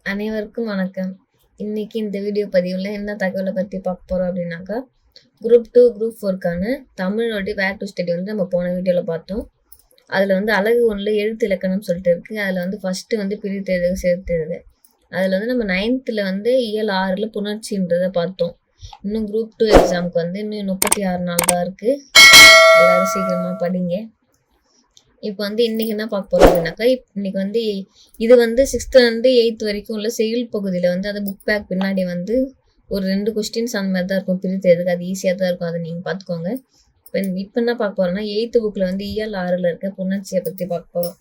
அனைவருக்கும் வணக்கம். இன்னைக்கு இந்த வீடியோ பதிவில் என்ன தகவலை பற்றி பார்க்க போகிறோம் அப்படின்னாக்கா, குரூப் 2 குரூப் 4க்கான தமிழோடைய வேர் டு ஸ்டடி நம்ம போன வீடியோவில் பார்த்தோம். அதில் அழகு 1ல் எழுத்து இலக்கணம் சொல்லிட்டு இருக்குது. அதில் ஃபஸ்ட்டு பிரித்தெழுது சேர்த்தெழுது. அதில் நம்ம 9th இயல் 6ல் புணர்ச்சின்றதை பார்த்தோம். இன்னும் குரூப் 2 எக்ஸாமுக்கு இன்னும் 36 நாள் தான் இருக்குது. எல்லோரும் சீக்கிரமாக படிங்க. இப்போ இன்னைக்கு என்ன பார்க்க போகிறோம் அப்படின்னாக்கா, இன்னைக்கு இது 6th 8th வரைக்கும் உள்ள செயல் பகுதியில் அந்த புக் பேக் பின்னாடி ஒரு 2 கொஸ்டின்ஸ் அந்த மாதிரி தான் இருக்கும். பிரித்தெழுதுக்கு அது ஈஸியாக தான் இருக்கும். அதை நீங்கள் பார்த்துக்கோங்க. இப்போ என்ன பார்க்க போகிறோம்னா, 8th புக்கில் இயல் 6ல் இருக்க புணர்ச்சியை பற்றி பார்க்க போகிறோம்.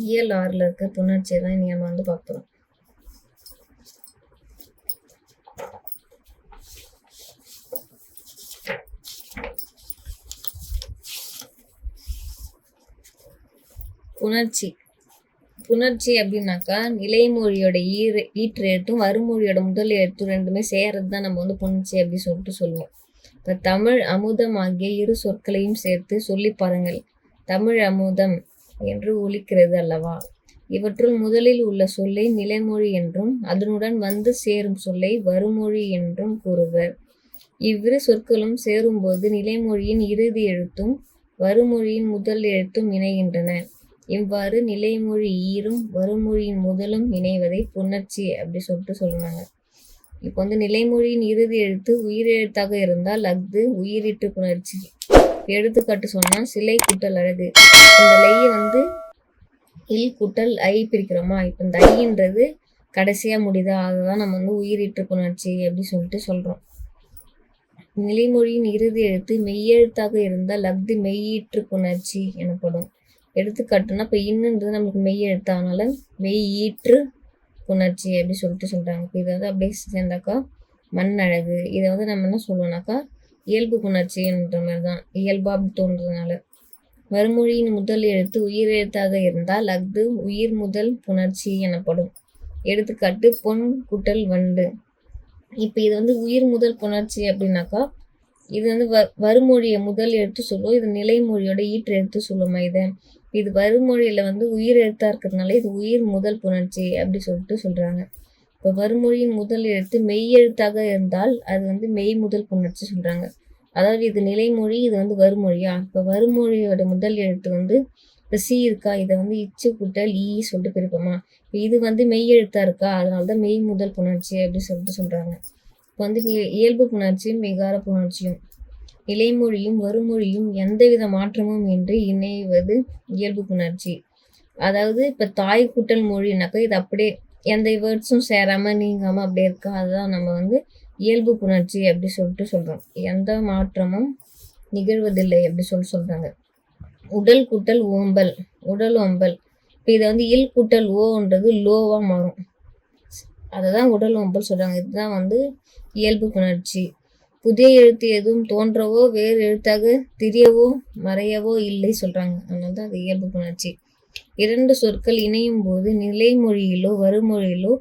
இயல் 6ல் இருக்க புணர்ச்சியை தான் நீங்கள் பார்க்க போகிறோம். புணர்ச்சி அப்படின்னாக்கா, நிலைமொழியோட ஈற்று எழுத்தும் வறுமொழியோட முதல் எழுத்தும் ரெண்டுமே சேர்றது தான் நம்ம புணர்ச்சி அப்படி சொல்லிட்டு சொல்லுவோம். இப்போ தமிழ் அமுதம் ஆகிய இரு சொற்களையும் சேர்த்து சொல்லி பாருங்கள். தமிழ் அமுதம் என்று ஒலிக்கிறது அல்லவா? இவற்றுள் முதலில் உள்ள சொல்லை நிலைமொழி என்றும் அதனுடன் சேரும் சொல்லை வறுமொழி என்றும் கூறுவர். இவ்விரு சொற்களும் சேரும்போது நிலைமொழியின் இறுதி எழுத்தும் வறுமொழியின் முதல் எழுத்தும் இணைகின்றன. இவ்வாறு நிலைமொழி ஈரும் வறுமொழியின் முதலும் இணைவதை புணர்ச்சி அப்படி சொல்லிட்டு சொல்லுவாங்க. இப்போ நிலைமொழியின் இறுதி எழுத்து உயிரெழுத்தாக இருந்தால் அஃது உயிரிட்டு புணர்ச்சி. எடுத்துக்காட்டு சொன்னா, சிலை கூட்டல் அழகு. இந்த லையை இல் கூட்டல் ஐ பிரிக்கிறோமா? இப்போ இந்த ஐன்றது கடைசியா முடியுதா? அதுதான் நம்ம உயிரிட்டு புணர்ச்சி அப்படி சொல்லிட்டு சொல்றோம். நிலைமொழியின் இறுதி எழுத்து மெய்யெழுத்தாக இருந்தால் அஃது மெய்யீற்று புணர்ச்சி எனப்படும். எடுத்துக்காட்டுனா, இப்போ இன்னுன்றது நமக்கு மெய் எழுத்தானால மெய் ஈற்று புணர்ச்சி அப்படி சொல்லிட்டு சொல்கிறாங்க. இப்போ இதை அப்படியே சேர்ந்தாக்கா மண் அழகு. இதை நம்ம என்ன சொல்லுவோம்னாக்கா இயல்பு புணர்ச்சின்ற மாதிரி தான், இயல்பாக அப்படி தோன்றதுனால. வறுமொழியின் முதல் எழுத்து உயிர் எழுத்தாக இருந்தால் அஃது உயிர் முதல் புணர்ச்சி எனப்படும். எடுத்துக்காட்டு பொன் கூட்டல் வண்டு. இப்போ இது உயிர் முதல் புணர்ச்சி அப்படின்னாக்கா, இது வறுமொழியை முதல் எழுத்து சொல்லுவோம். இது நிலைமொழியோட ஈற்று எழுத்து சொல்லுமா? இது வறுமொழியில உயிர் எழுத்தா இருக்கிறதுனால இது உயிர் முதல் புணர்ச்சி அப்படி சொல்லிட்டு சொல்றாங்க. இப்போ வறுமொழியின் முதல் எழுத்து மெய் எழுத்தாக இருந்தால் அது மெய் முதல் புணர்ச்சி சொல்றாங்க. அதாவது இது நிலைமொழி, இது வறுமொழியா? இப்போ வறுமொழியோட முதல் எழுத்து இப்போ சி இருக்கா, இதை இச்சு கூட்டல் ஈ சொல்லிட்டு பிரிப்போமா? இப்போ இது மெய் எழுத்தா இருக்கா, அதனாலதான் மெய் முதல் புணர்ச்சி அப்படி சொல்லிட்டு சொல்றாங்க. இப்போ இயல்பு புணர்ச்சியும் விகார புணர்ச்சியும் நிலைமொழியும் வறுமொழியும் எந்தவித மாற்றமும் இன்றி இணைவது இயல்பு புணர்ச்சி. அதாவது இப்போ தாய் கூட்டல் மொழினாக்கா இது அப்படியே எந்த வேர்ட்ஸும் சேராம நீங்காம அப்படியே இருக்கா, அதுதான் நம்ம இயல்பு புணர்ச்சி அப்படி சொல்லிட்டு சொல்றோம். எந்த மாற்றமும் நிகழ்வதில்லை அப்படி சொல்றாங்க. உடல் கூட்டல் ஓம்பல், உடல் ஓம்பல். இப்போ இதை இல் கூட்டல் ஓன்றது லோவா மாறும், அததான் உடல் ஓம்பல் சொல்றாங்க. இதுதான் இயல்பு புணர்ச்சி. புதிய எழுத்து எதுவும் தோன்றவோ வேறு எழுத்தாக திரியவோ மறையவோ இல்லை சொல்றாங்க. அதனால தான் அது இயல்பு புணர்ச்சி. இரண்டு சொற்கள் இணையும் போது நிலைமொழியிலோ வறுமொழியிலோ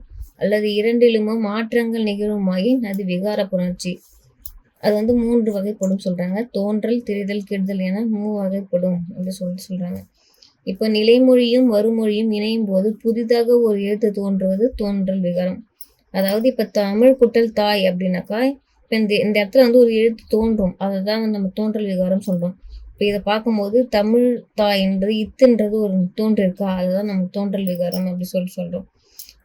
அல்லது இரண்டிலுமோ மாற்றங்கள் நிகழுமாயின் அது விகார புணர்ச்சி. அது 3 வகைப்படும் சொல்றாங்க. தோன்றல், திரிதல், கெடுதல் என 3 வகைப்படும் என்று சொல்றாங்க. இப்போ நிலைமொழியும் வறுமொழியும் இணையும் போது புதிதாக ஒரு எழுத்து தோன்றுவது தோன்றல் விகாரம். அதாவது இப்போ தமிழ் கூட்டல் தாய் அப்படின்னாக்கா, இப்போ இந்த இடத்துல ஒரு எழுத்து தோன்றும், அதை தான் நம்ம தோன்றல் விகாரம் சொல்றோம். இப்போ இதை பார்க்கும்போது தமிழ் தாய்ன்றது இத்துன்றது ஒரு தோன்றிருக்கா, அதுதான் நம்ம தோன்றல் விகாரம் அப்படி சொல்றோம்.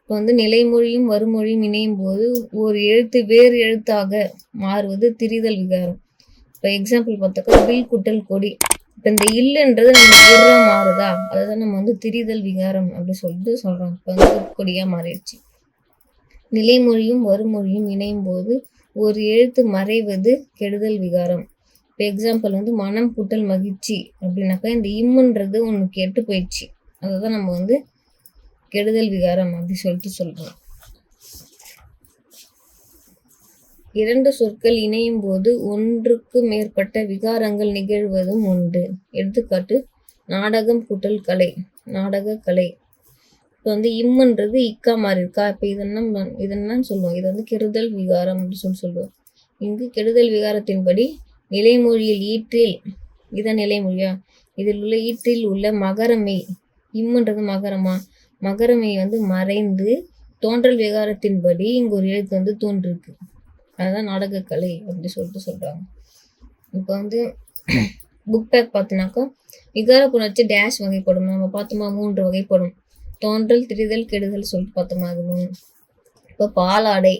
இப்போ நிலைமொழியும் வறுமொழியும் இணையும் போது ஒரு எழுத்து வேறு எழுத்தாக மாறுவது திரிதல் விகாரம். இப்போ எக்ஸாம்பிள் பார்த்தாக்கா வில் கூட்டல் கொடி. இப்போ இந்த இல்லுன்றது நம்ம இறா மாறுதா, அதுதான் நம்ம திரிதல் விகாரம் அப்படி சொல்லிட்டு சொல்றோம். இப்போ கொடியா மாறிடுச்சு. நிலைமொழியும் வறுமொழியும் இணையும் போது ஒரு எழுத்து மறைவது கெடுதல் விகாரம். இப்போ எக்ஸாம்பிள் மனம் கூட்டல் மகிழ்ச்சி அப்படின்னாக்கா இந்த இம்முன்றது ஒன்று கெட்டு போயிடுச்சு, அதுதான் நம்ம கெடுதல் விகாரம் அப்படி சொல்லிட்டு சொல்றோம். இரண்டு சொற்கள் இணையும் போது ஒன்றுக்கு மேற்பட்ட விகாரங்கள் நிகழ்வதும் உண்டு. எடுத்துக்காட்டு நாடகம் கூட்டல் கலை, நாடக கலை. இப்போ இம்முன்றது இக்கா மாறி இருக்கா, இப்போ இதெல்லாம் சொல்லுவோம். இது கெடுதல் விகாரம் அப்படின்னு சொல்லுவோம். இங்கு கெடுதல் விகாரத்தின்படி நிலைமொழியில் ஈற்றில், இதான் நிலைமொழியா, இதில் உள்ள ஈற்றில் உள்ள மகரமெய், இம்முன்றது மகரமா, மகரமெய் வந்து மறைந்து தோன்றல் விகாரத்தின்படி இங்க ஒரு எழுத்து வந்து தோன்றிருக்கு. அதுதான் நாடகக்கலை அப்படி சொல்லிட்டு சொல்றாங்க. இப்போ வந்து புக் பேக் பார்த்தினாக்கா விகார புணர்ச்சி டேஷ் வகைப்படும். நம்ம பார்த்தோமா 3 வகைப்படும். தோன்றல், திரிதல், கெடுதல் சொல்லிட்டு பார்த்தோமா அது 3. இப்போ பாலாடை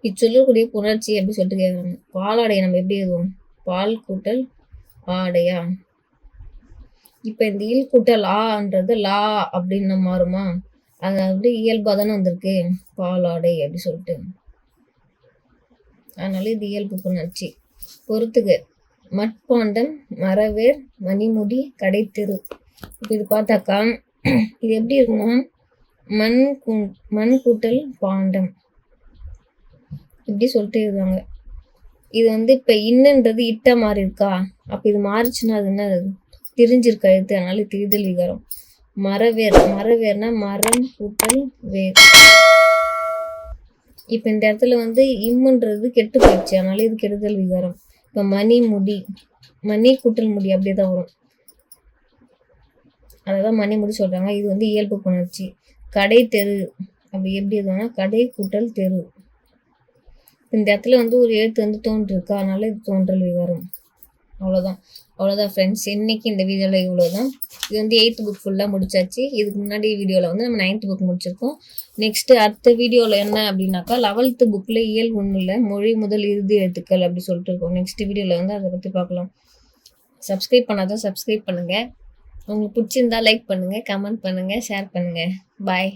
இச்சொல்லக்கூடிய புணர்ச்சி அப்படி சொல்லிட்டு கேட்குறாங்க. பாலாடை நம்ம எப்படி எழுதுவோம்? பால் கூட்டல் ஆடையா. இப்போ இந்த இல் கூட்டல் ஆன்றது லா அப்படின்னு மாறுமா? அது அப்படி இயல்பாக தானே வந்திருக்கு பாலாடை அப்படி சொல்லிட்டு. அதனால இது இயல்பு புணர்ச்சி. பொறுத்துக மட்பாண்டம், மரவேர், மணிமுடி, கடைத்தெரு. இப்போ இது பார்த்தாக்கா இது எப்படி இருக்குன்னா மண் கூட்டல் பாண்டம் இப்படி சொல்லிட்டு எழுதுவாங்க. இது வந்து இப்போ இன்னன்றது இட்ட மாறி இருக்கா, அப்போ இது மாறிச்சுன்னா அது என்ன திரிஞ்சிருக்க எழுத்து, அதனால திரிதல் விகாரம். மரவேர், மரவேர்னா மரம் கூட்டல் வேர். இப்போ இந்த இடத்துல வந்து இம்முன்றது கெட்டு போயிடுச்சு, அதனால இது கெடுதல் விகாரம். இப்போ மணி முடி, மணி கூட்டல் முடி அப்படியே தான் வரும், அதான் மணி முடி சொல்றாங்க. இது வந்து இயல்பு புணர்ச்சி. கடை தெரு அப்படி எப்படி எதுனா கடை கூட்டல் தெரு. இந்த இடத்துல வந்து ஒரு எழுத்து வந்து தோன்றிருக்கு, அதனால இது தோன்றல் விகாரம். அவ்வளோதான் ஃப்ரெண்ட்ஸ், இன்னைக்கு இந்த வீடியோவில் இவ்வளோதான். இது வந்து 8th புக் ஃபுல்லாக முடிச்சாச்சு. இதுக்கு முன்னாடி வீடியோவில் வந்து நம்ம 9th புக் முடிச்சிருக்கோம். நெக்ஸ்ட்டு அடுத்த வீடியோவில் என்ன அப்படின்னாக்கா 11th புக்கில் இயல் 1ல் மொழி முதல் இறுதி எழுத்துக்கள் அப்படி சொல்லிட்டு இருக்கோம். நெக்ஸ்ட் வீடியோவில் வந்து அதை பற்றி பார்க்கலாம். சப்ஸ்கிரைப் பண்ணாதான் சப்ஸ்கிரைப் பண்ணுங்கள். உங்களுக்கு பிடிச்சிருந்தா லைக் பண்ணுங்கள், கமெண்ட் பண்ணுங்கள், ஷேர் பண்ணுங்கள். பாய்.